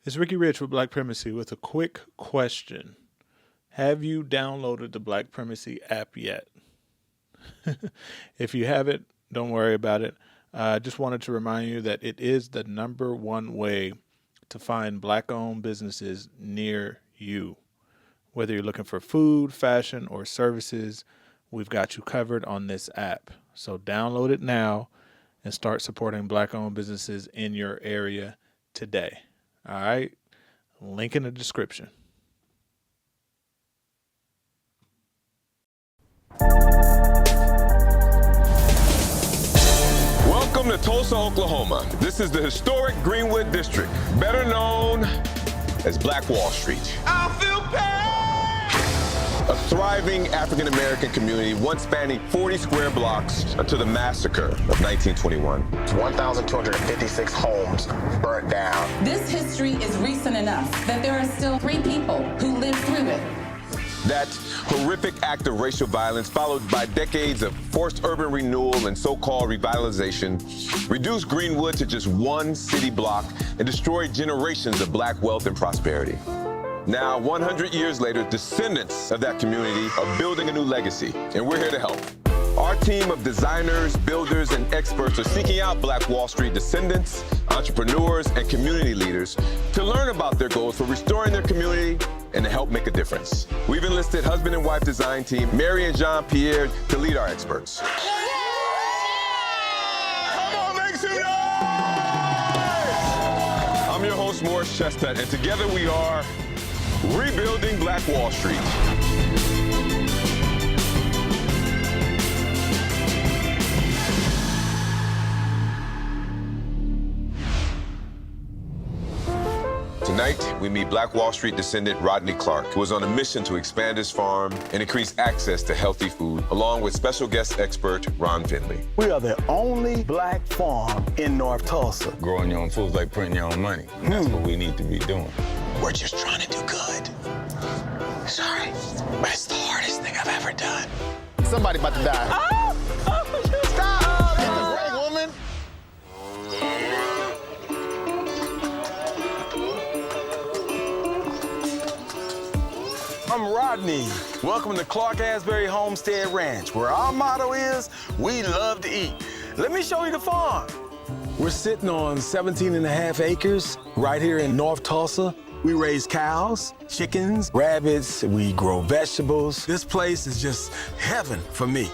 It's Ricky Rich with Black Primacy with a quick question. Have you downloaded the Black Primacy app yet? If you haven't, don't worry about it. I just wanted to remind you that it is the number one way to find Black-owned businesses near you. Whether you're looking for food, fashion, or services, we've got you covered on this app. So download it now and start supporting Black-owned businesses in your area today. All right? Link in the description. Welcome to Tulsa, Oklahoma. This is the historic Greenwood District, better known as Black Wall Street. I feel pain! A thriving African-American community once spanning 40 square blocks until the massacre of 1921. 1,256 homes burnt down. This history is recent enough that there are still 3 people who lived through it. That horrific act of racial violence, followed by decades of forced urban renewal and so-called revitalization, reduced Greenwood to just one city block and destroyed generations of Black wealth and prosperity. Now, 100 years later, descendants of that community are building a new legacy, and we're here to help. Our team of designers, builders, and experts are seeking out Black Wall Street descendants, entrepreneurs, and community leaders to learn about their goals for restoring their community and to help make a difference. We've enlisted husband and wife design team, Mary and Jean-Pierre, to lead our experts. Come on, make some noise! I'm your host, Morris Chestnut, and together we are rebuilding Black Wall Street. Tonight, we meet Black Wall Street descendant Rodney Clark, who is on a mission to expand his farm and increase access to healthy food, along with special guest expert Ron Finley. We are the only Black farm in North Tulsa. Growing your own food is like printing your own money. That's what we need to be doing. We're just trying to do good. Sorry, but it's the hardest thing I've ever done. Somebody about to die. Stop! Get the break, woman. I'm Rodney. Welcome to Clark Asbury Homestead Ranch, where our motto is, we love to eat. Let me show you the farm. We're sitting on 17 and a half acres right here in North Tulsa. We raise cows, chickens, rabbits, we grow vegetables. This place is just heaven for me.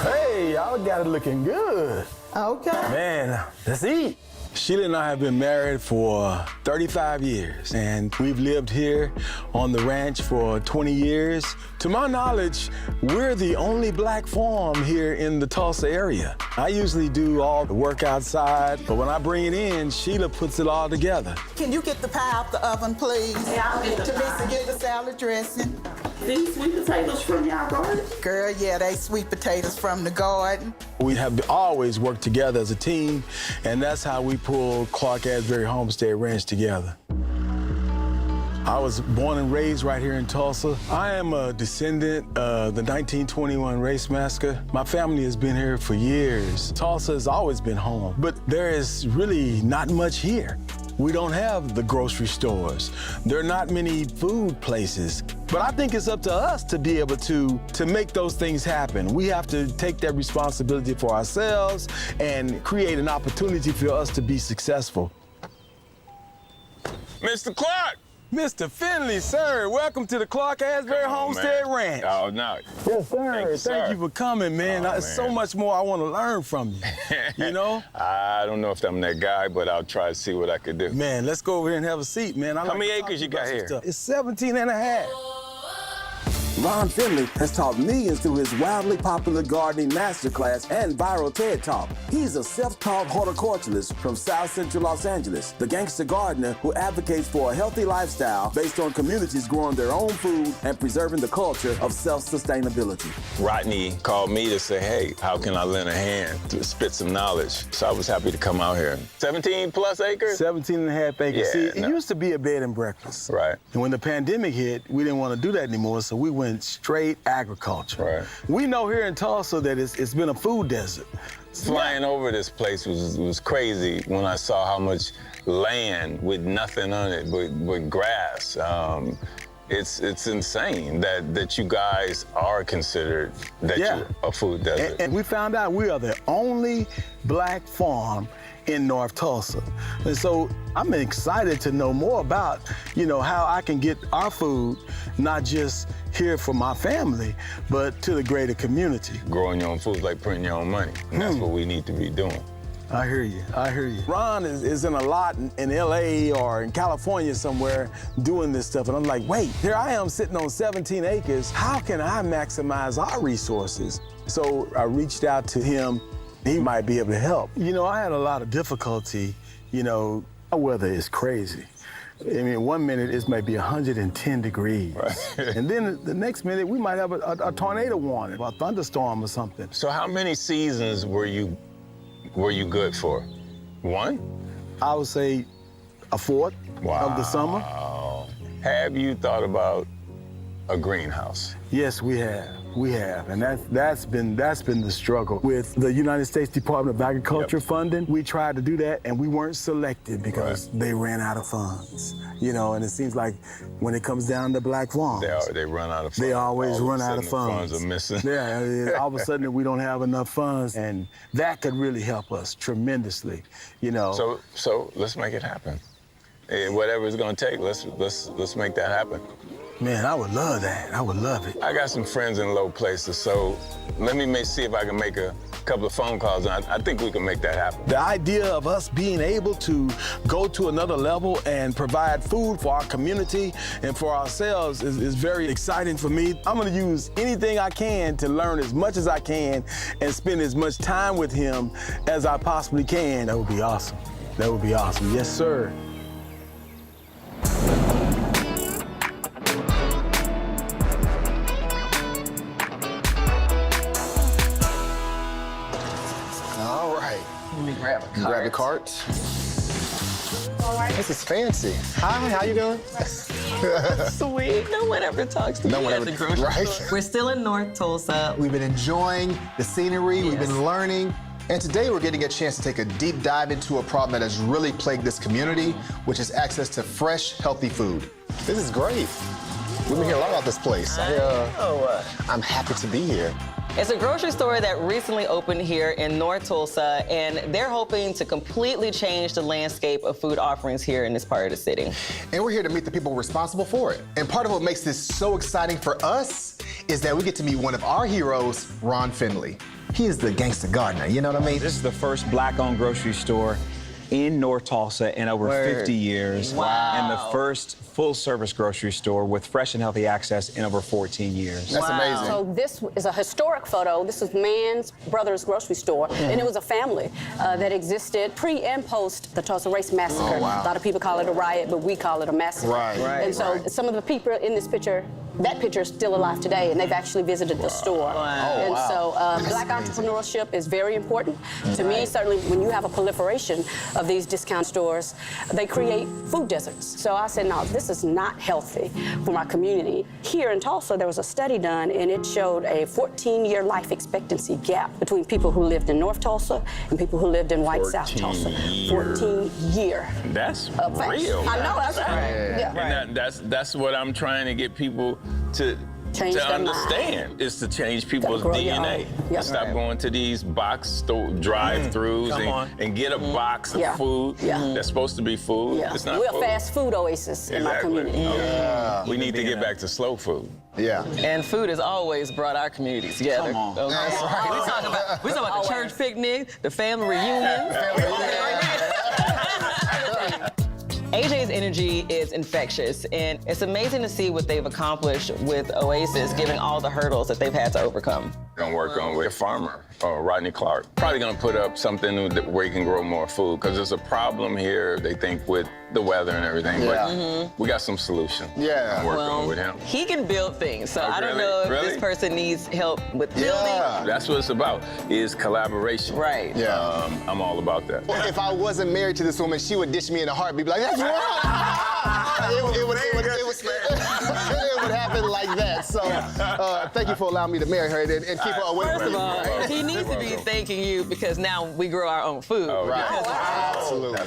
Hey, y'all got it looking good. Okay. Man, let's eat. Sheila and I have been married for 35 years, and we've lived here on the ranch for 20 years. To my knowledge, we're the only Black farm here in the Tulsa area. I usually do all the work outside, but when I bring it in, Sheila puts it all together. Can you get the pie out the oven, please? Yeah, I'll get the Teresa, pie. get the salad dressing. These sweet potatoes from y'all garden? Girl, yeah, they sweet potatoes from the garden. We have always worked together as a team, and that's how we pulled Clark Asbury Homestead Ranch together. I was born and raised right here in Tulsa. I am a descendant of the 1921 race massacre. My family has been here for years. Tulsa has always been home, but there is really not much here. We don't have the grocery stores. There are not many food places. But I think it's up to us to be able to make those things happen. We have to take that responsibility for ourselves and create an opportunity for us to be successful. Mr. Clark! Mr. Finley, sir, welcome to the Clark Asbury Homestead Ranch. Oh, no. Yes, sir. Thank you, sir. Thank you for coming, man. Oh, There's so man. much more I want to learn from you, you know? I don't know if I'm that guy, but I'll try to see what I could do. Man, let's go over here and have a seat, man. How many acres you got here? It's 17 and a half. Ron Finley has taught millions through his wildly popular gardening masterclass and viral TED Talk. He's a self-taught horticulturalist from South Central Los Angeles, the gangster gardener who advocates for a healthy lifestyle based on communities growing their own food and preserving the culture of self-sustainability. Rodney called me to say, hey, how can I lend a hand to spit some knowledge? So I was happy to come out here. 17 plus acres? 17 and a half acres. Yeah, See, it used to be a bed and breakfast. Right. And when the pandemic hit, we didn't want to do that anymore, so we went doing straight agriculture. Right. We know here in Tulsa that it's been a food desert. Flying over this place was crazy when I saw how much land with nothing on it but grass. It's insane that you guys are considered that you're a food desert. And we found out we are the only black farm in North Tulsa. And so I'm excited to know more about, how I can get our food, not just here for my family, but to the greater community. Growing your own food is like printing your own money. And that's what we need to be doing. I hear you. Ron is in a lot in LA or in California somewhere doing this stuff. And I'm like, wait, here I am sitting on 17 acres. How can I maximize our resources? So I reached out to him. He might be able to help. I had a lot of difficulty. Our weather is crazy. I mean, 1 minute it might be 110 degrees. Right. And then the next minute we might have a tornado warning, a thunderstorm or something. So how many seasons were you good for? One? I would say a fourth of the summer. Have you thought about a greenhouse? Yes, we have. And that's been the struggle. With the United States Department of Agriculture funding, we tried to do that and we weren't selected because they ran out of funds. And it seems like when it comes down to black farms, they run out of funds. They always run out of funds. Funds are missing. Yeah, all of a sudden we don't have enough funds, and that could really help us tremendously. So let's make it happen. Whatever it's gonna take, let's make that happen. Man, I would love that. I would love it. I got some friends in low places, so let me see if I can make a couple of phone calls, and I think we can make that happen. The idea of us being able to go to another level and provide food for our community and for ourselves is very exciting for me. I'm gonna use anything I can to learn as much as I can and spend as much time with him as I possibly can. That would be awesome. That would be awesome. Yes, sir. Grab the cart. All right. This is fancy. Hi, how you doing? Sweet. No one ever talks to me at the grocery store. We're still in North Tulsa. We've been enjoying the scenery. We've been learning. And today we're getting a chance to take a deep dive into a problem that has really plagued this community, which is access to fresh, healthy food. This is great. We've been hearing a lot about this place. I'm happy to be here. It's a grocery store that recently opened here in North Tulsa, and they're hoping to completely change the landscape of food offerings here in this part of the city. And we're here to meet the people responsible for it. And part of what makes this so exciting for us is that we get to meet one of our heroes, Ron Finley. He is the gangster gardener, you know what I mean? This is the first black-owned grocery store in North Tulsa in over 50 years. Wow. And the first full-service grocery store with fresh and healthy access in over 14 years. That's amazing. So this is a historic photo. This is Mann's Brothers Grocery Store, and it was a family that existed pre and post the Tulsa Race Massacre. A lot of people call it a riot, but we call it a massacre. And so some of the people in this picture, that picture is still alive today, and they've actually visited the store. And so black entrepreneurship is very important. To me, certainly when you have a proliferation of these discount stores, they create food deserts. So I said, no, this is not healthy for my community. Here in Tulsa, there was a study done, and it showed a 14-year life expectancy gap between people who lived in North Tulsa and people who lived in white South Tulsa. 14-year. That's real. I know, that's right. And that's what I'm trying to get people to understand, is to change people's DNA. Stop going to these box store drive-throughs and get a box of food that's supposed to be food. It's not We're food. a fast food oasis in my community. We need to get back to slow food. And food has always brought our communities together. Come on. Okay. We talk about the church picnic, the family reunion. AJ's energy is infectious, and it's amazing to see what they've accomplished with Oasis, given all the hurdles that they've had to overcome. Gonna work on with a farmer, Rodney Clark. Probably gonna put up something where he can grow more food, because there's a problem here, they think, with the weather and everything, but we got some solution. I'm working on with him. He can build things, so I don't know if this person needs help with building. That's what it's about, is collaboration. Right. I'm all about that. If I wasn't married to this woman, she would ditch me in a heartbeat, be like, that's wrong. It it would happen like that. So thank you for allowing me to marry her and keep her away First from of all, me. he needs to be thanking you because now we grow our own food. Absolutely.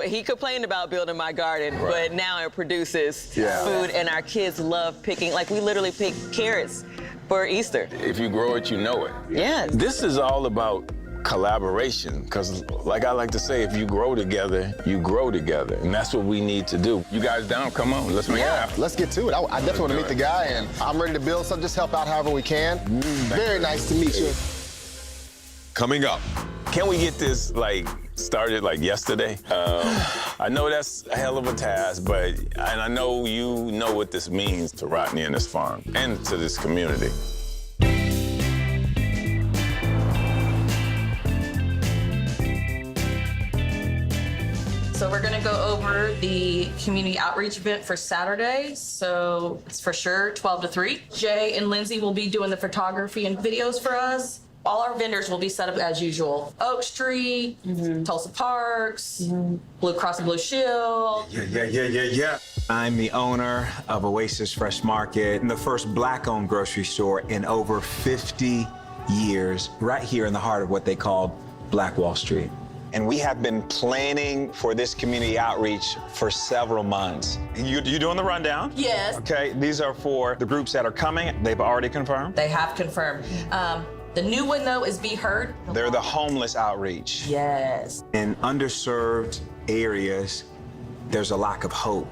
He complained about building my garden, but now it produces food, and our kids love picking. Like, we literally pick carrots for Easter. If you grow it, you know it. Yeah. This is all about collaboration, because like I like to say, if you grow together, you grow together, and that's what we need to do. You guys down? Come on, let's make it happen. Let's get to it. I definitely want to meet the guy, and I'm ready to build something, just help out however we can. Very nice to meet you. Coming up. Can we get this started yesterday? I know that's a hell of a task, and I know you know what this means to Rodney and his farm and to this community. So we're gonna go over the community outreach event for Saturday. So it's for sure 12 to 3. Jay and Lindsay will be doing the photography and videos for us. All our vendors will be set up as usual. Oak Street, Tulsa Parks, Blue Cross and Blue Shield. Yeah. I'm the owner of Oasis Fresh Market, the first Black-owned grocery store in over 50 years, right here in the heart of what they call Black Wall Street. And we have been planning for this community outreach for several months. You doing the rundown? Yes. Okay, these are for the groups that are coming. They've already confirmed. They have confirmed. The new one though is Be Heard. They're the homeless outreach. Yes. In underserved areas, there's a lack of hope.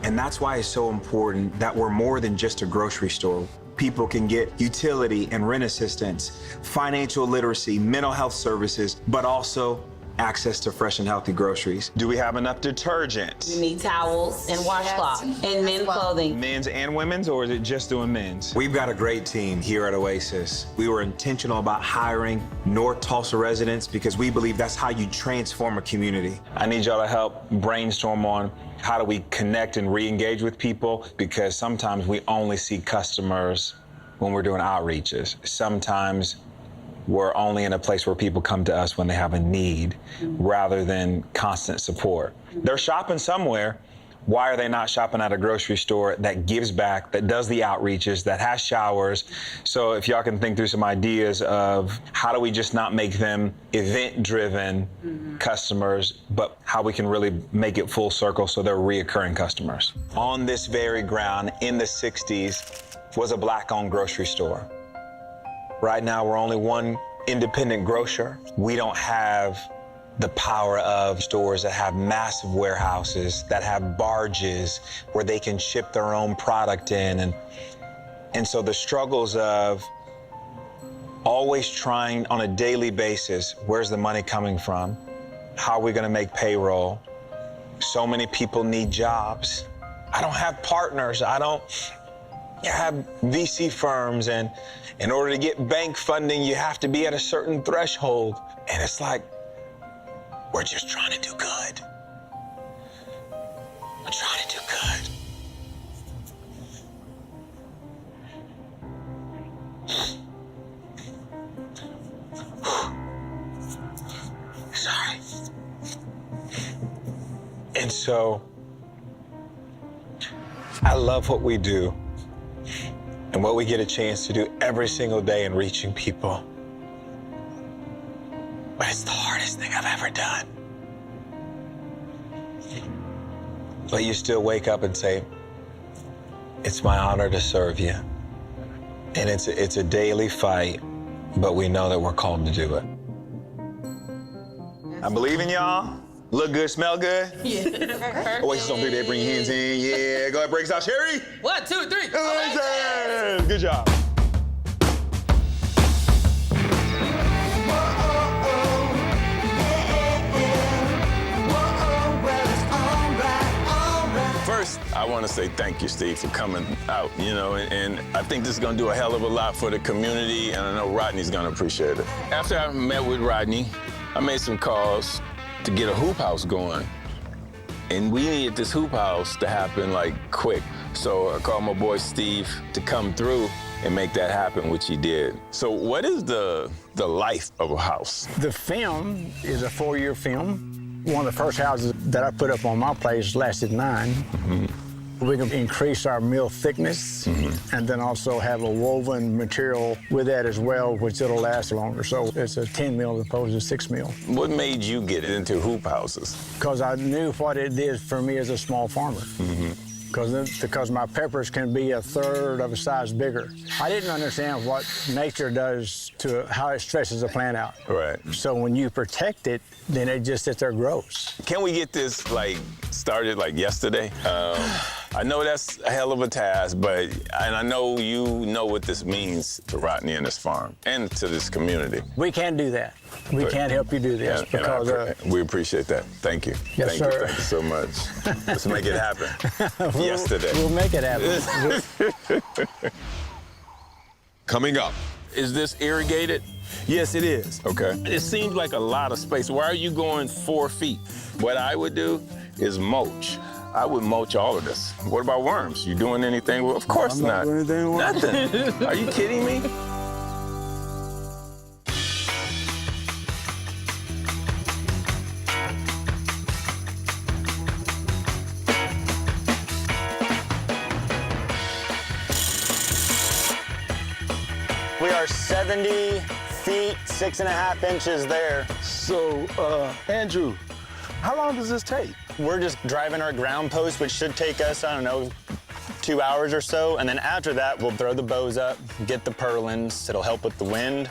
And that's why it's so important that we're more than just a grocery store. People can get utility and rent assistance, financial literacy, mental health services, but also access to fresh and healthy groceries. Do we have enough detergent? We need towels and washcloths and men's clothing. Men's and women's, or is it just doing men's? We've got a great team here at Oasis. We were intentional about hiring North Tulsa residents because we believe that's how you transform a community. I need y'all to help brainstorm on how do we connect and re-engage with people, because sometimes we only see customers when we're doing outreaches. Sometimes we're only in a place where people come to us when they have a need rather than constant support. They're shopping somewhere. Why are they not shopping at a grocery store that gives back, that does the outreaches, that has showers? So if y'all can think through some ideas of how do we just not make them event-driven customers, but how we can really make it full circle so they're reoccurring customers. On this very ground in the 60s was a Black-owned grocery store. Right now, we're only one independent grocer. We don't have the power of stores that have massive warehouses, that have barges where they can ship their own product in. And so the struggles of always trying on a daily basis, where's the money coming from? How are we gonna make payroll? So many people need jobs. I don't have partners. I don't have VC firms, and in order to get bank funding, you have to be at a certain threshold. And it's like, we're just trying to do good. We're trying to do good. Sorry. And so, I love what we do and what we get a chance to do every single day in reaching people. But it's the hardest thing I've ever done. But you still wake up and say, it's my honor to serve you. And it's a daily fight, but we know that we're called to do it. I believe in y'all. Look good, smell good. Yeah. Oasis on 3, they bring your hands in. Yeah, go ahead, break us out, Sherry. 1, 2, 3. Oasis! Good job. First, I want to say thank you, Steve, for coming out, and I think this is going to do a hell of a lot for the community, and I know Rodney's going to appreciate it. After I met with Rodney, I made some calls to get a hoop house going, and we needed this hoop house to happen, quick. So I called my boy Steve to come through and make that happen, which he did. So what is the life of a house? The film is a 4-year film. One of the first houses that I put up on my place lasted 9. We can increase our meal thickness and then also have a woven material with that as well, which it'll last longer. So it's a 10 meal as opposed to 6 meal. What made you get into hoop houses? Because I knew what it did for me as a small farmer. Because my peppers can be a third of a size bigger. I didn't understand what nature does to how it stretches a plant out. Right. So when you protect it, then it just sits there and grows. Can we get this started yesterday? I know that's a hell of a task, and I know you know what this means to Rodney and his farm and to this community. We can't do that. We can't help you do this because we appreciate that. Thank you. Yes, Thank sir. you. Thank you so much. Let's make it happen. Yesterday. We'll make it happen. Coming up. Is this irrigated? Yes, it is. Okay. It seems like a lot of space. Why are you going 4 feet? What I would do is mulch. I would mulch all of this. What about worms? You doing anything? Well, of course I'm not doing anything with worms. Nothing. Are you kidding me? We are 70 feet, 6.5 inches there. So, Andrew, how long does this take? We're just driving our ground post, which should take us, I don't know, 2 hours or so. And then after that, we'll throw the bows up, get the purlins. It'll help with the wind.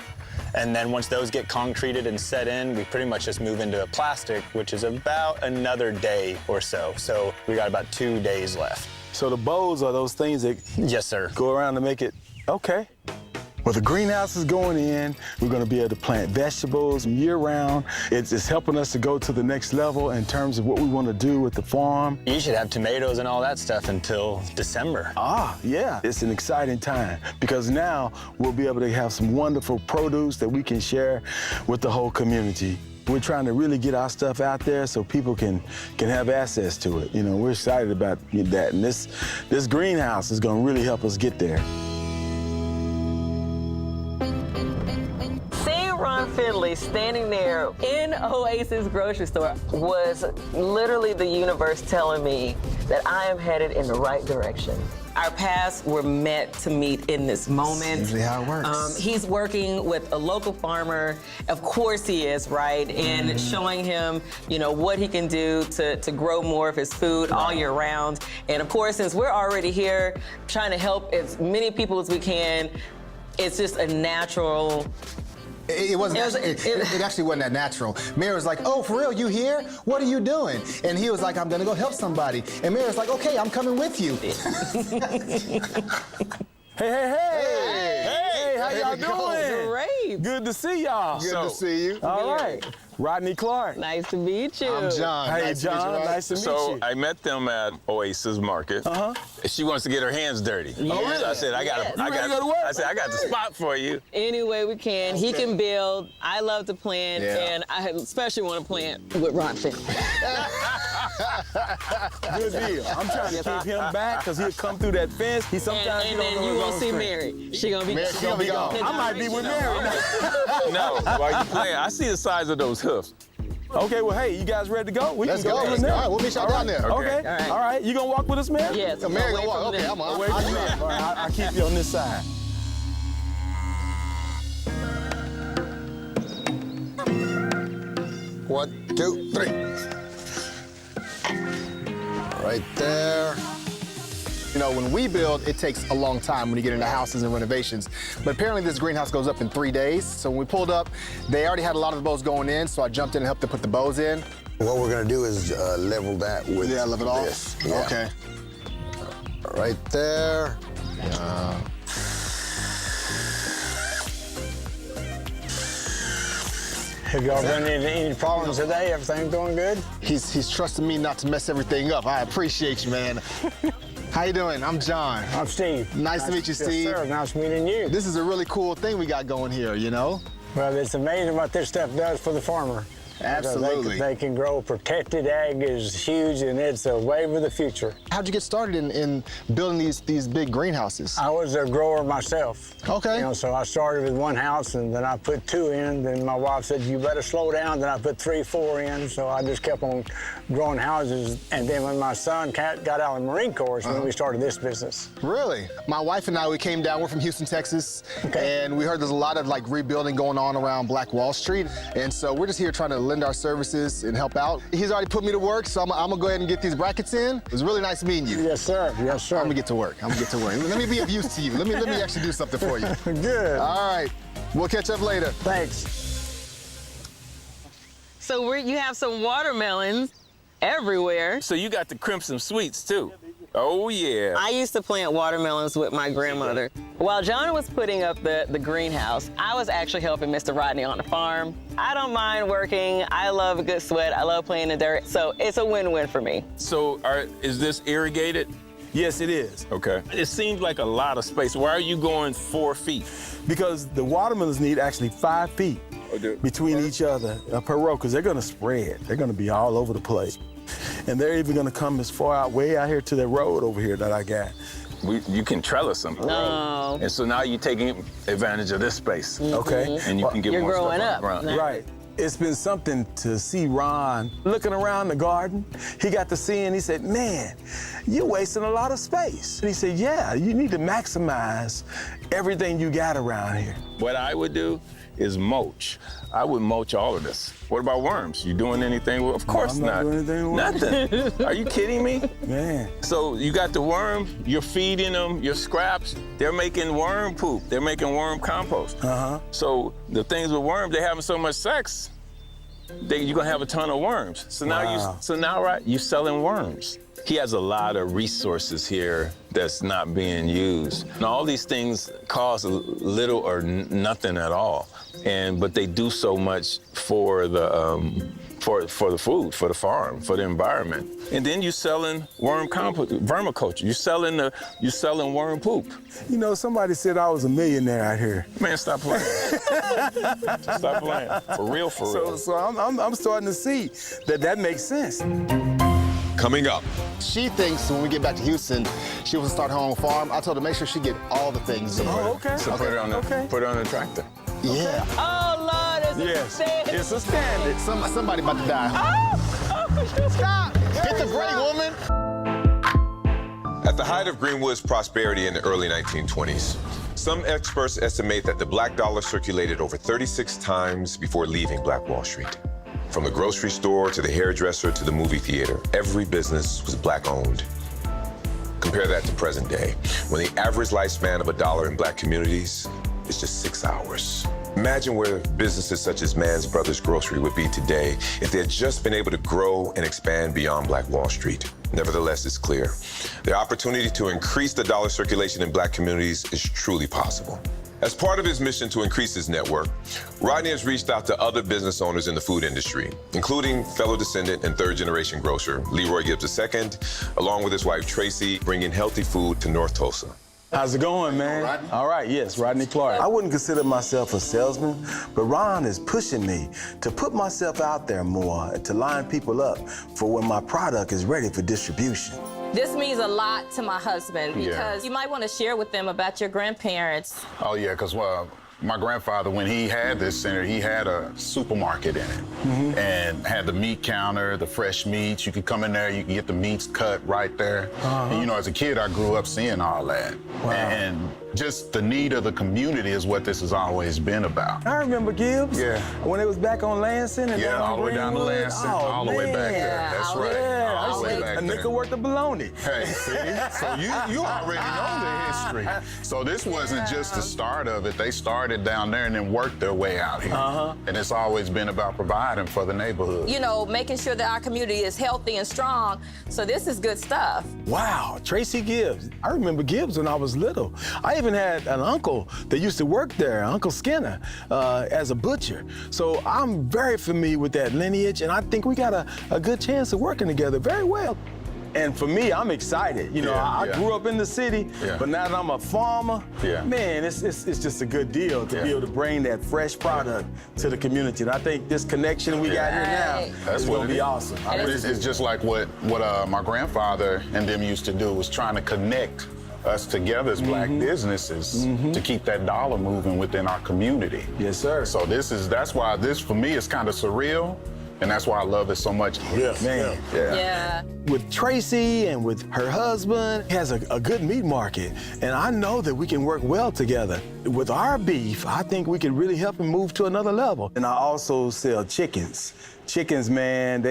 And then once those get concreted and set in, we pretty much just move into plastic, which is about another day or so. So we got about 2 days left. So the bows are those things that yes, sir. Go around to make it, okay. Well, the greenhouse is going in. We're going to be able to plant vegetables year-round. It's helping us to go to the next level in terms of what we want to do with the farm. You should have tomatoes and all that stuff until December. Ah, yeah. It's an exciting time because now we'll be able to have some wonderful produce that we can share with the whole community. We're trying to really get our stuff out there so people can have access to it. You know, we're excited about that. And this greenhouse is going to really help us get there. Ron Finley standing there in Oasis grocery store was literally the universe telling me that I am headed in the right direction. Our paths were meant to meet in this moment. That's usually how it works. He's working with a local farmer. Of course he is, right? And showing him, what he can do to grow more of his food all year round. And of course, since we're already here trying to help as many people as we can, it's just a natural. It actually wasn't that natural. Mayor was like, "Oh, for real, you here? What are you doing?" And he was like, "I'm gonna go help somebody." And Mayor was like, "Okay, I'm coming with you." Hey, how y'all doing? Great. Good to see y'all. Good to see you. All right. Rodney Clark. Nice to meet you. I'm John. Hey, nice John. To meet you, nice to meet you. So I met them at Oasis Market. She wants to get her hands dirty. Yeah. Oh, really? So I said, I got the spot for you. Any way we can. He can build. I love to plant, and I especially want to plant with Ron Finley. Good deal. I'm trying to keep him back because he'll come through that fence. He sometimes and then you won't see Mary. She gonna be gone. I might be with Mary. No, while you playing, I see the size of those hoofs. Okay, well, hey, you guys ready to go? Let's go. All right, we'll meet y'all down there. Okay. All right. You gonna walk with us, Mary? Yes. Mary gonna walk. Okay, I'm on. Away from me. All right, I'll keep you on this side. One, two, three. Right there. When we build, it takes a long time when you get into houses and renovations. But apparently this greenhouse goes up in 3 days. So when we pulled up, they already had a lot of the bows going in, so I jumped in and helped them put the bows in. What we're gonna do is level that with level it off? this. Yeah. Okay. Right there. Have y'all run into any problems today? Everything going good? He's trusting me not to mess everything up. I appreciate you, man. How you doing? I'm John. I'm Steve. Nice to meet you, Steve. Yes, sir. Nice meeting you. This is a really cool thing we got going here, Well, it's amazing what this stuff does for the farmer. Absolutely. They can grow. Protected ag is huge, and it's a wave of the future. How'd you get started in building these big greenhouses? I was a grower myself. Okay. You know, so I started with one house, and then I put 2 in. Then my wife said, "You better slow down." Then I put 3, 4 in. So I just kept on growing houses. And then when my son got out of the Marine Corps, is when we started this business. Really? My wife and I, we came down. We're from Houston, Texas, and we heard there's a lot of like rebuilding going on around Black Wall Street, and so we're just here trying to lend our services and help out. He's already put me to work, so I'm gonna go ahead and get these brackets in. It was really nice meeting you. Yes, sir. Yes, sir. I'm gonna get to work. Let me be of use to you. Let me actually do something for you. Good. All right. We'll catch up later. Thanks. So you have some watermelons everywhere. So you got the crimson sweets too. Oh yeah. I used to plant watermelons with my grandmother. While John was putting up the greenhouse, I was actually helping Mr. Rodney on the farm. I don't mind working. I love a good sweat. I love playing in the dirt. So it's a win-win for me. So is this irrigated? Yes, it is. Okay. It seems like a lot of space. Why are you going 4 feet? Because the watermelons need actually 5 feet between each other per row, because they're going to spread. They're going to be all over the place. And they're even going to come as far out, way out here to the road over here that I got. You can trellis them. Oh. And so now you're taking advantage of this space. Okay. And you can get more stuff on the ground. Right. It's been something to see Ron looking around the garden. He got to see and he said, "Man, you're wasting a lot of space." And he said, "Yeah, you need to maximize everything you got around here." What I would do is mulch. I would mulch all of this. What about worms? You doing anything? Of course I'm not doing anything with Nothing. Are you kidding me? Man. So you got the worm, you're feeding them your scraps. They're making worm poop. They're making worm compost. So the things with worms, they're having so much sex, you're gonna have a ton of worms. So now you're selling worms. He has a lot of resources here that's not being used. And all these things cost little or nothing at all, but they do so much for the for the food, for the farm, for the environment. And then you're selling worm compost, vermiculture. You're selling worm poop. You know, somebody said I was a millionaire out here. Man, stop playing. Stop playing. For real, for real. So I'm starting to see that makes sense. Coming up. She thinks when we get back to Houston, she wants to start her own farm. I told her make sure she get all the things. Oh, okay. So put it on the tractor. Yeah. Oh, Lord, It's a standard. Somebody about to die. Oh, stop! Hit the brake, woman! At the height of Greenwood's prosperity in the early 1920s, some experts estimate that the black dollar circulated over 36 times before leaving Black Wall Street. From the grocery store to the hairdresser to the movie theater, every business was black-owned. Compare that to present day, when the average lifespan of $1 in black communities is just 6 hours. Imagine where businesses such as Mann's Brothers Grocery would be today if they had just been able to grow and expand beyond Black Wall Street. Nevertheless, it's clear. The opportunity to increase the dollar circulation in black communities is truly possible. As part of his mission to increase his network, Rodney has reached out to other business owners in the food industry, including fellow descendant and third-generation grocer Leroy Gibbs II, along with his wife Tracy, bringing healthy food to North Tulsa. How's it going, man? All right, yes, Rodney Clark. I wouldn't consider myself a salesman, but Ron is pushing me to put myself out there more, to line people up for when my product is ready for distribution. This means a lot to my husband because you might want to share with them about your grandparents. Oh, yeah, because my grandfather, when he had this center, he had a supermarket in it and had the meat counter, the fresh meats. You could come in there, you could get the meats cut right there. And, you know, as a kid, I grew up seeing all that. Wow. And just the need of the community is what this has always been about. I remember Gibbs. Yeah. When it was back on Lansing and Yeah, all the way down to Lansing, all the way back there. That's right. Yeah, all the way back a there. nickel worth of bologna. Hey, see? So you already know the history. So this wasn't just the start of it. They started down there and then worked their way out here. And it's always been about providing for the neighborhood. You know, making sure that our community is healthy and strong. So this is good stuff. Wow, Tracy Gibbs. I remember Gibbs when I was little. I even had an uncle that used to work there, Uncle Skinner, as a butcher. So I'm very familiar with that lineage, and I think we got a good chance of working together very well. And for me, I'm excited. You know, I grew up in the city, but now that I'm a farmer, man, it's just a good deal to be able to bring that fresh product to the community. And I think this connection we got here now is going to be awesome. It's just like what my grandfather and them used to do, was trying to connect us together as black businesses to keep that dollar moving within our community. Yes, sir. So that's why this, for me, is kind of surreal. And that's why I love it so much. Man. Yeah. With Tracy and with her husband, he has a good meat market. And I know that we can work well together. With our beef, I think we can really help him move to another level. And I also sell chickens. Chickens, man,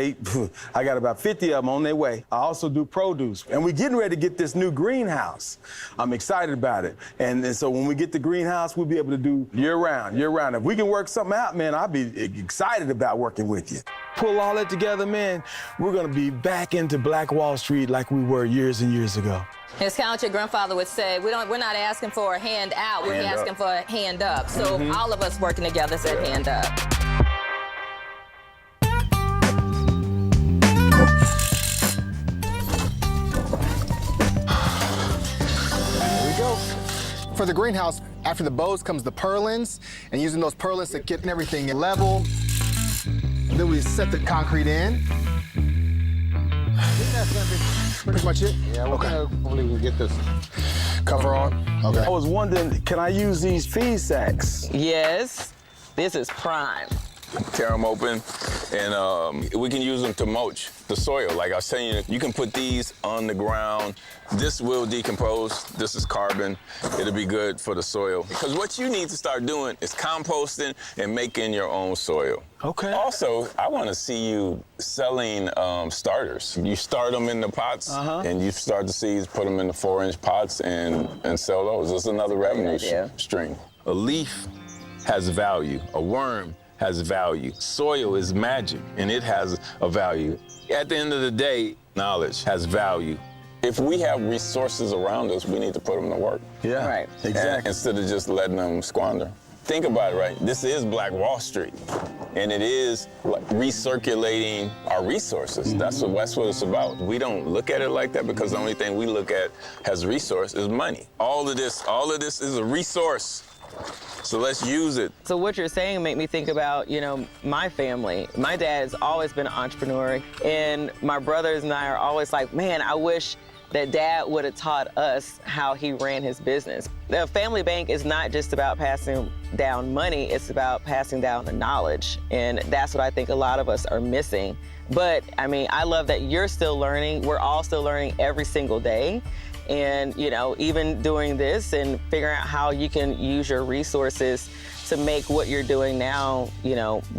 I got about 50 of them on their way. I also do produce. And we're getting ready to get this new greenhouse. I'm excited about it. And so when we get the greenhouse, we'll be able to do year-round. If we can work something out, man, I'll be excited about working with you. Pull all that together, man, we're gonna be back into Black Wall Street like we were years and years ago. It's kind of what your grandfather would say. We're not asking for a hand out, we're asking for a hand up. So all of us working together said hand up. For the greenhouse, after the bows comes the purlins, and using those purlins to get everything level. Then we set the concrete in. That's gonna be pretty much it. Yeah, hopefully we can get this cover on. Okay. I was wondering, can I use these feed sacks? Yes, this is prime. Tear them open, and we can use them to mulch the soil. Like I was telling you, you can put these on the ground. This will decompose. This is carbon. It'll be good for the soil. Because what you need to start doing is composting and making your own soil. Okay. Also, I want to see you selling starters. You start them in the pots, and you start the seeds, put them in the 4-inch pots, and sell those. It's another revenue stream. A leaf has value. A worm has value. Soil is magic, and it has a value. At the end of the day, knowledge has value. If we have resources around us, we need to put them to work. Yeah, right. Exactly. Instead of just letting them squander. Think about it, right? This is Black Wall Street, and it is like recirculating our resources. That's what it's about. We don't look at it like that because the only thing we look at as resource is money. All of this is a resource. So let's use it. So what you're saying made me think about, my family. My dad's always been an entrepreneur, and my brothers and I are always like, man, I wish that Dad would have taught us how he ran his business. The family bank is not just about passing down money, it's about passing down the knowledge. And that's what I think a lot of us are missing. But I love that you're still learning. We're all still learning every single day. And, even doing this and figuring out how you can use your resources to make what you're doing now,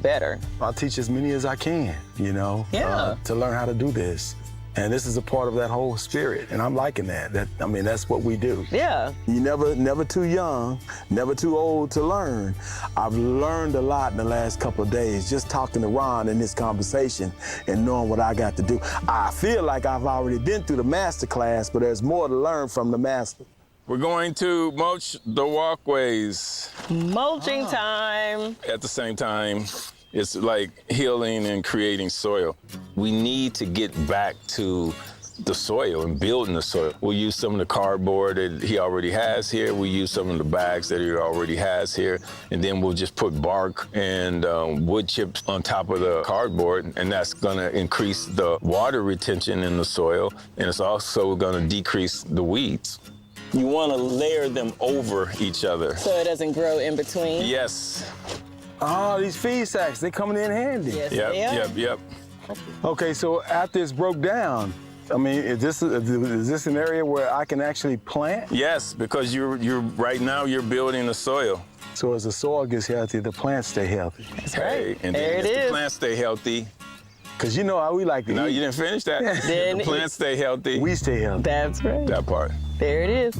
better. I'll teach as many as I can, to learn how to do this. And this is a part of that whole spirit, and I'm liking that. That's what we do. Yeah. You never too young, never too old to learn. I've learned a lot in the last couple of days just talking to Ron in this conversation and knowing what I got to do. I feel like I've already been through the master class, but there's more to learn from the master. We're going to mulch the walkways. Mulching time. At the same time, it's like healing and creating soil. We need to get back to the soil and building the soil. We'll use some of the cardboard that he already has here. We use some of the bags that he already has here. And then we'll just put bark and wood chips on top of the cardboard. And that's gonna increase the water retention in the soil. And it's also gonna decrease the weeds. You wanna layer them over each other. So it doesn't grow in between? Yes. Oh, these feed sacks, they coming in handy. Yes, Yep. Okay, so after it's broke down, is this an area where I can actually plant? Yes, because right now you're building the soil. So as the soil gets healthy, the plants stay healthy. That's right. And then the plants stay healthy. Because how we like to No, eat. you didn't finish that. Then the plants stay healthy. We stay healthy. That's right. That part. There it is.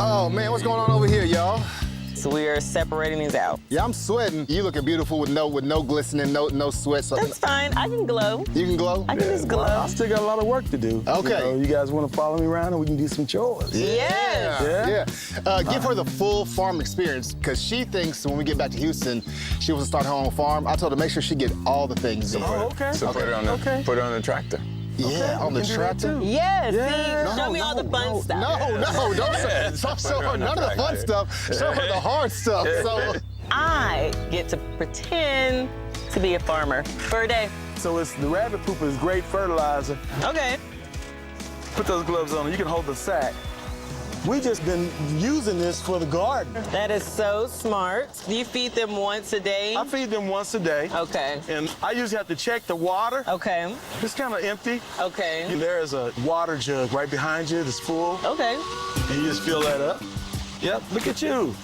Oh man, what's going on over here, y'all? So we are separating these out. Yeah, I'm sweating. You looking beautiful with no glistening, no sweat. So That's fine. I can glow. You can glow? I can just glow. I still got a lot of work to do. Okay. You guys want to follow me around and we can do some chores? Yes. Yeah. Give her the full farm experience because she thinks when we get back to Houston, she wants to start her own farm. I told her make sure she get all the things. okay. So put it on the tractor. Yeah, on the tractor. Yes. Yeah. See, show me all the fun stuff. No, don't show her none of the fun stuff. Show her the hard stuff. So I get to pretend to be a farmer for a day. So it's the rabbit poop is great fertilizer. Okay. Put those gloves on and you can hold the sack. We just been using this for the garden. That is so smart. Do you feed them once a day? I feed them once a day. Okay. And I usually have to check the water. Okay. It's kind of empty. Okay. And there's a water jug right behind you that's full. Okay. And you just fill that up. Yep, look at you.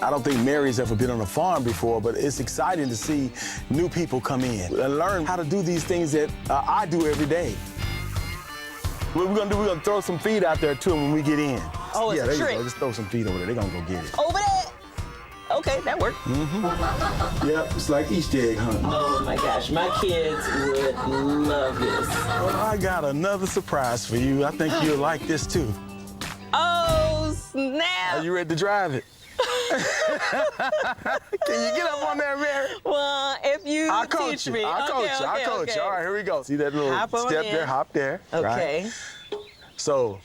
I don't think Mary's ever been on a farm before, but it's exciting to see new people come in and learn how to do these things that I do every day. What we're gonna do, we're gonna throw some feed out there to them when we get in. Oh, it's yeah, a there trick. you go. Just throw some feed over there. They're gonna go get it. Over there. Okay, that worked. Yep, it's like Easter egg hunting. Oh my gosh, my kids would love this. Well, I got another surprise for you. I think you'll like this too. Oh, snap. Are you ready to drive it? Can you get up on there, Mary? Well, if you teach me. I'll coach you. All right, here we go. See that little step there? Hop there. Okay. Right? So,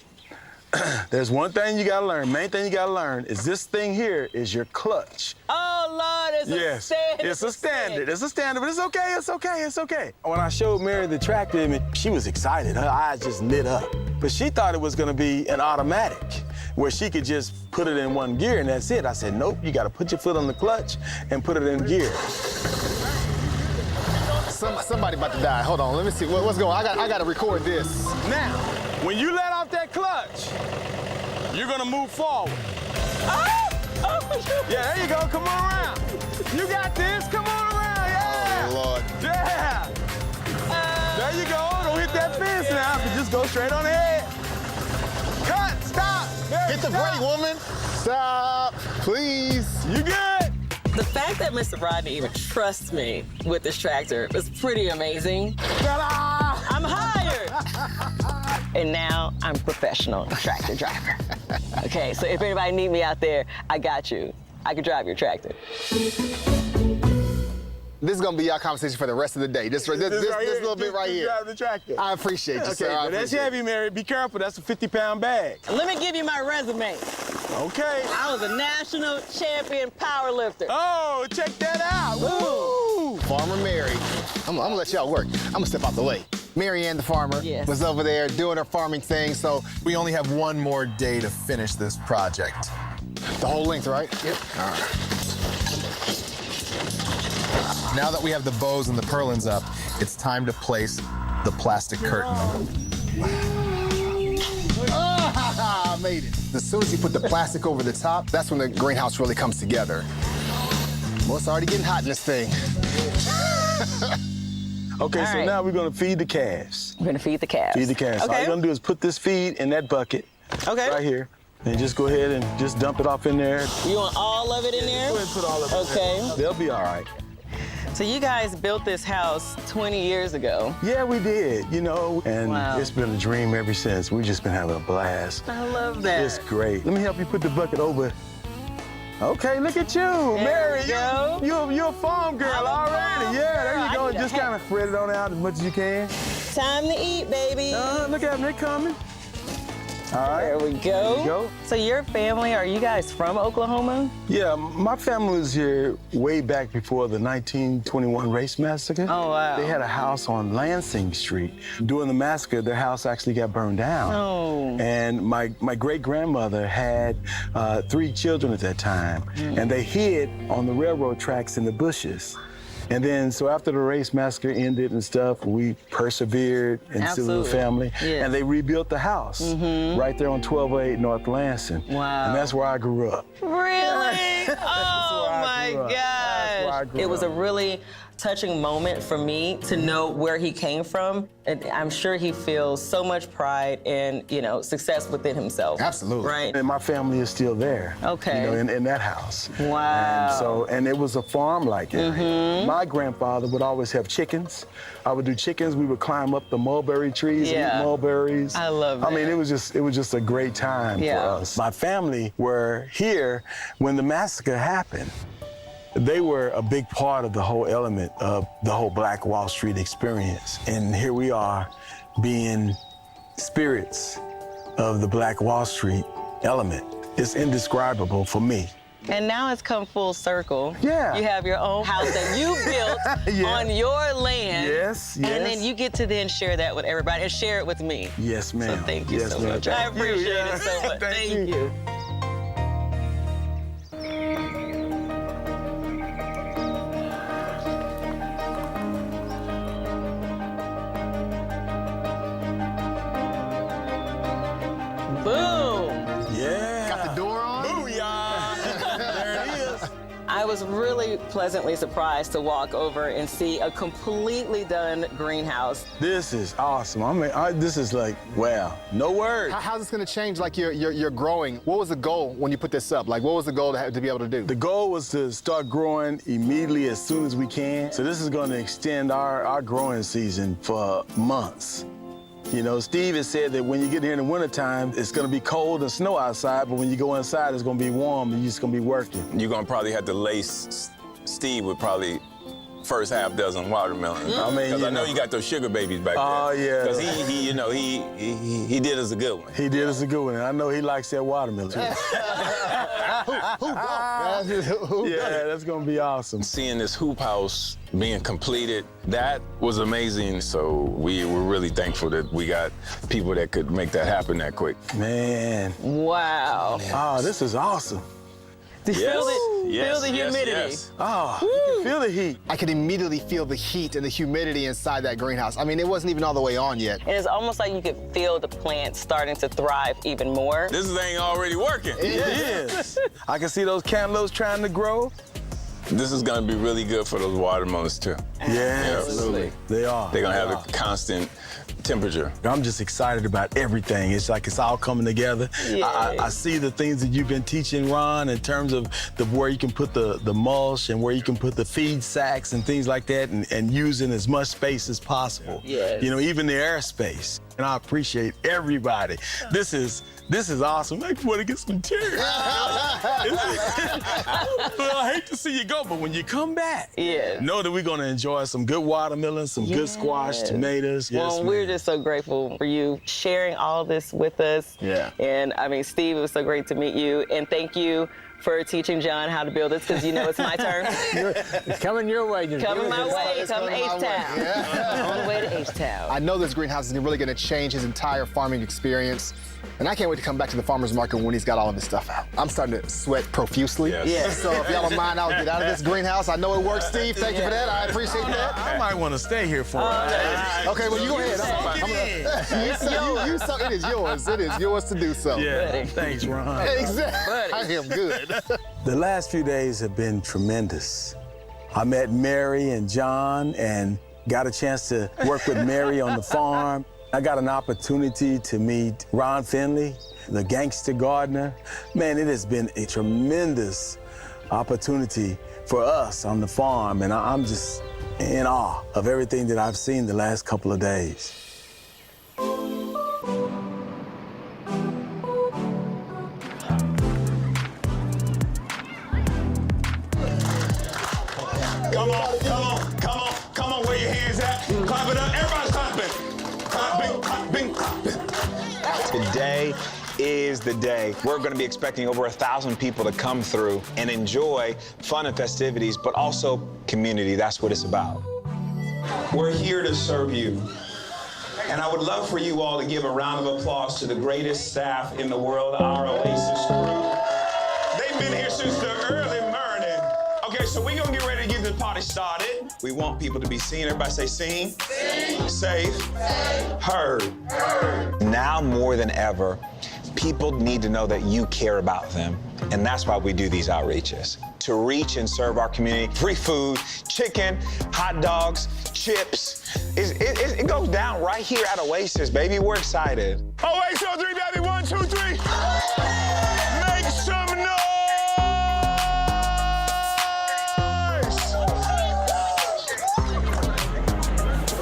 there's one thing you gotta learn. Main thing you gotta learn is this thing here is your clutch. Oh, Lord, it's a standard. It's a standard. It's a standard, but it's okay. It's okay. It's okay. When I showed Mary the tractor, she was excited. Her eyes just lit up. But she thought it was gonna be an automatic, where she could just put it in one gear and that's it. I said, nope, you gotta put your foot on the clutch and put it in gear. Somebody about to die. Hold on, let me see what's going on. I gotta record this. Now, when you let off that clutch, you're gonna move forward. Yeah, there you go. Come on around. You got this. Come on around. Yeah. Oh, Lord. Yeah. There you go. Don't hit that fence now, but just go straight on ahead. Cut. Stop. Hit the brake, woman. Stop, please. You good? The fact that Mr. Rodney even trusts me with this tractor was pretty amazing. I'm hired. And now I'm a professional tractor driver. Okay, so if anybody need me out there, I got you. I can drive your tractor. This is gonna be our conversation for the rest of the day. This little bit right here. Drive the tractor. I appreciate you, sir. But that's heavy, Mary. Be careful. That's a 50-pound bag. Let me give you my resume. Okay. I was a national champion power lifter. Oh, check that out. Woo! Farmer Mary. I'm gonna let y'all work. I'm gonna step out the way. Mary Ann, the farmer, was over there doing her farming thing, so we only have one more day to finish this project. The whole length, right? Yep. All right. Now that we have the bows and the purlins up, it's time to place the plastic curtain. I made it. As soon as you put the plastic over the top, that's when the greenhouse really comes together. Well, it's already getting hot in this thing. Okay, so now we're gonna feed the calves. We're gonna feed the calves. Feed the calves. So all you're gonna do is put this feed in that bucket. Okay. Right here. And just go ahead and just dump it off in there. You want all of it in there? Go ahead and put all of it in there. They'll be all right. So you guys built this house 20 years ago. Yeah, we did, and Wow. it's been a dream ever since. We've just been having a blast. I love that. It's great. Let me help you put the bucket over. Okay, look at you, Mary. You're a farm girl already. Yeah, there you go. And just kind of spread it on out as much as you can. Time to eat, baby. Look at them, they're coming. All right. There we go. There you go. So your family, are you guys from Oklahoma? Yeah, my family was here way back before the 1921 race massacre. Oh, wow. They had a house on Lansing Street. During the massacre, their house actually got burned down. Oh. And my great-grandmother had 3 children at that time, and they hid on the railroad tracks in the bushes. And then, so after the race massacre ended and stuff, we persevered and still with the family. Yes. And they rebuilt the house right there on 1208 North Lansing. Wow. And that's where I grew up. Really? Oh, my gosh. where I grew It was up. a really touching moment for me to know where he came from. And I'm sure he feels so much pride and, success within himself. Absolutely. Right? And my family is still there. Okay. In that house. Wow. And it was a farm-like area. My grandfather would always have chickens. I would do chickens. We would climb up the mulberry trees and eat mulberries. I love that. I mean, it was just a great time for us. My family were here when the massacre happened. They were a big part of the whole element of the whole Black Wall Street experience. And here we are being spirits of the Black Wall Street element. It's indescribable for me. And now it's come full circle. Yeah. You have your own house that you built on your land. Yes. And then you get to then share that with everybody and share it with me. Yes, ma'am. So thank you Yes, so ma'am. much. I Thank you. appreciate Yeah. it so much. Thank you. Boom. Yeah. Got the door on? Booyah. There it is. I was really pleasantly surprised to walk over and see a completely done greenhouse. This is awesome. I mean, this is like, wow, no words. How's this going to change, like, your growing? What was the goal when you put this up? Like, what was the goal to be able to do? The goal was to start growing immediately as soon as we can. So this is going to extend our growing season for months. Steve has said that when you get here in the wintertime, it's going to be cold and snow outside, but when you go inside, it's going to be warm and you're just going to be working. You're going to probably have to lace Steve with probably first half dozen watermelons. I mean, because I know you got those sugar babies back there. Oh, yeah. Because he did us a good one. He did us a good one, and I know he likes that watermelon. Yeah, that's going to be awesome. Seeing this hoop house being completed, that was amazing. So we were really thankful that we got people that could make that happen that quick. Man. Wow. Oh, this is awesome. Feel the humidity. Yes. Oh, you can feel the heat. I could immediately feel the heat and the humidity inside that greenhouse. I mean, it wasn't even all the way on yet. And it's almost like you could feel the plants starting to thrive even more. This thing already working. It is. I can see those cantaloupes trying to grow. This is gonna be really good for those watermelons too. Yeah, absolutely. They are. They're gonna have a constant temperature. I'm just excited about everything. It's like it's all coming together. I see the things that you've been teaching, Ron, in terms of where you can put the mulch and where you can put the feed sacks and things like that, and using as much space as possible. Yes. Even the airspace. And I appreciate everybody. This is awesome. I want to get some tears. I hate to see you go, but when you come back, know that we're going to enjoy some good watermelon, some good squash, tomatoes. Well, we're just so grateful for you sharing all this with us. Yeah. And I mean, Steve, it was so great to meet you. And thank you for teaching John how to build this, because it's my turn. It's coming your way. Coming my way. Come to H-Town. On the way to H-Town. I know this greenhouse is really going to change his entire farming experience. And I can't wait to come back to the farmer's market when he's got all of this stuff out. I'm starting to sweat profusely. Yes. So if y'all don't mind, I'll get out of this greenhouse. I know it works, Steve. Thank you for that. I appreciate that. I might want to stay here for it. Okay, well, you go ahead. It is yours. It is yours to do so. Yeah, thanks, Ron. Exactly. I am good. The last few days have been tremendous. I met Mary and John and got a chance to work with Mary on the farm. I got an opportunity to meet Ron Finley, the gangster gardener. Man, it has been a tremendous opportunity for us on the farm, and I'm just in awe of everything that I've seen the last couple of days. Come on, where your hands at? Clap it up, everybody's clapping. Clapping. Today is the day. We're going to be expecting over 1,000 people to come through and enjoy fun and festivities, but also community. That's what it's about. We're here to serve you. And I would love for you all to give a round of applause to the greatest staff in the world, our Oasis crew. They've been here since the early morning. Okay, so we're gonna get ready to get this party started. We want people to be seen. Everybody say seen, safe, heard. Now more than ever, People need to know that you care about them, and that's why we do these outreaches. To reach and serve our community, free food, chicken, hot dogs, chips. It goes down right here at Oasis, baby. We're excited. Oasis, 3, baby, 1, 2, 3. Make some noise!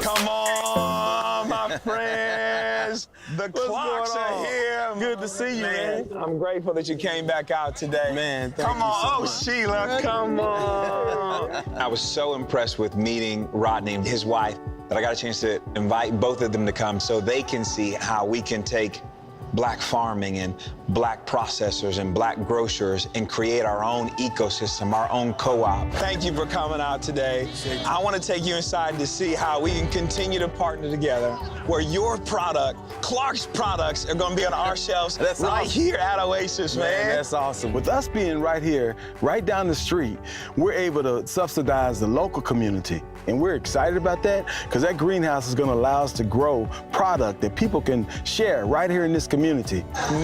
Come on, my friends. The clocks are here. Good to see you, man. I'm grateful that you came back out today. Man, thank you so much. Sheila, come on. I was so impressed with meeting Rodney and his wife that I got a chance to invite both of them to come so they can see how we can take Black farming and Black processors and Black grocers and create our own ecosystem, our own co-op. Thank you for coming out today. I want to take you inside to see how we can continue to partner together where your product, Clark's products, are going to be on our shelves right here at Oasis, man. That's awesome. With us being right here, right down the street, we're able to subsidize the local community. And we're excited about that because that greenhouse is going to allow us to grow product that people can share right here in this community.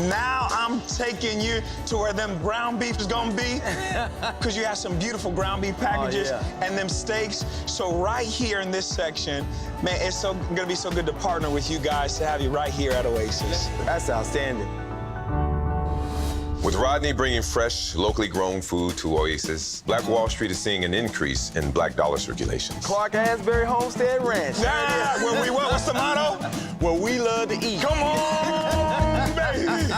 Now I'm taking you to where them ground beef is gonna be, because you have some beautiful ground beef packages and them steaks. So right here in this section, man, it's gonna be so good to partner with you guys to have you right here at Oasis. That's outstanding. With Rodney bringing fresh, locally grown food to Oasis, Black Wall Street is seeing an increase in Black dollar circulation. Clark Asbury Homestead Ranch. Where we what? What's the motto? Where we love to eat. Come on, baby!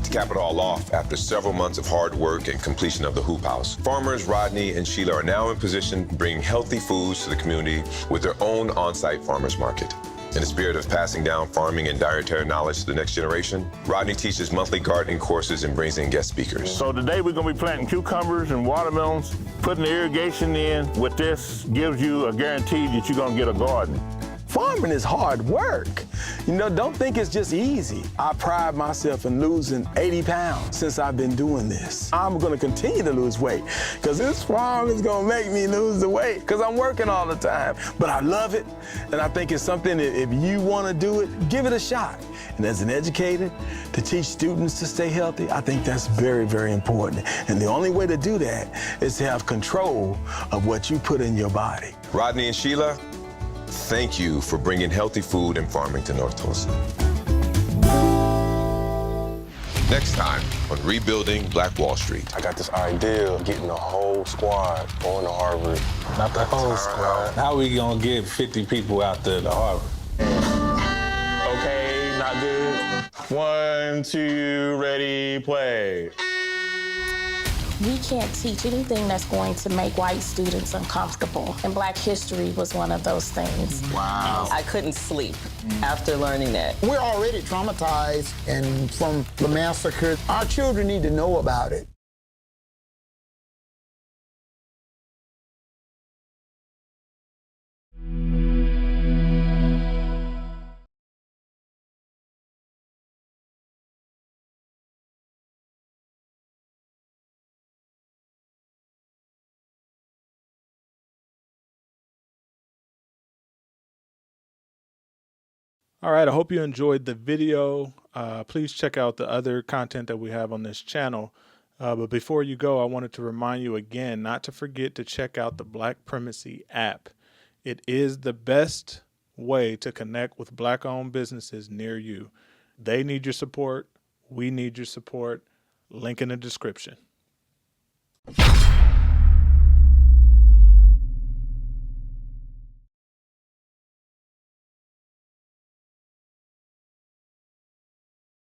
To cap it all off, after several months of hard work and completion of the hoop house, farmers Rodney and Sheila are now in position to bring healthy foods to the community with their own on-site farmers market. In the spirit of passing down farming and dietary knowledge to the next generation, Rodney teaches monthly gardening courses and brings in guest speakers. So today we're going to be planting cucumbers and watermelons. Putting the irrigation in with this gives you a guarantee that you're going to get a garden. Farming is hard work. You know, don't think it's just easy. I pride myself in losing 80 pounds since I've been doing this. I'm gonna continue to lose weight because this farm is gonna make me lose the weight because I'm working all the time. But I love it, and I think it's something that if you wanna do it, give it a shot. And as an educator, to teach students to stay healthy, I think that's very, very important. And the only way to do that is to have control of what you put in your body. Rodney and Sheila, thank you for bringing healthy food and farming to North Tulsa. Next time on Rebuilding Black Wall Street. I got this idea of getting the whole squad on to Harvard. Not the whole squad. How we gonna get 50 people out there to Harvard? Okay, not good. 1, 2, ready, play. We can't teach anything that's going to make white students uncomfortable. And Black history was one of those things. Wow. I couldn't sleep after learning that. We're already traumatized and from the massacre. Our children need to know about it. All right, I hope you enjoyed the video. Please check out the other content that we have on this channel. But before you go, I wanted to remind you again not to forget to check out the Black Primacy app. It is the best way to connect with Black-owned businesses near you. They need your support. We need your support. Link in the description.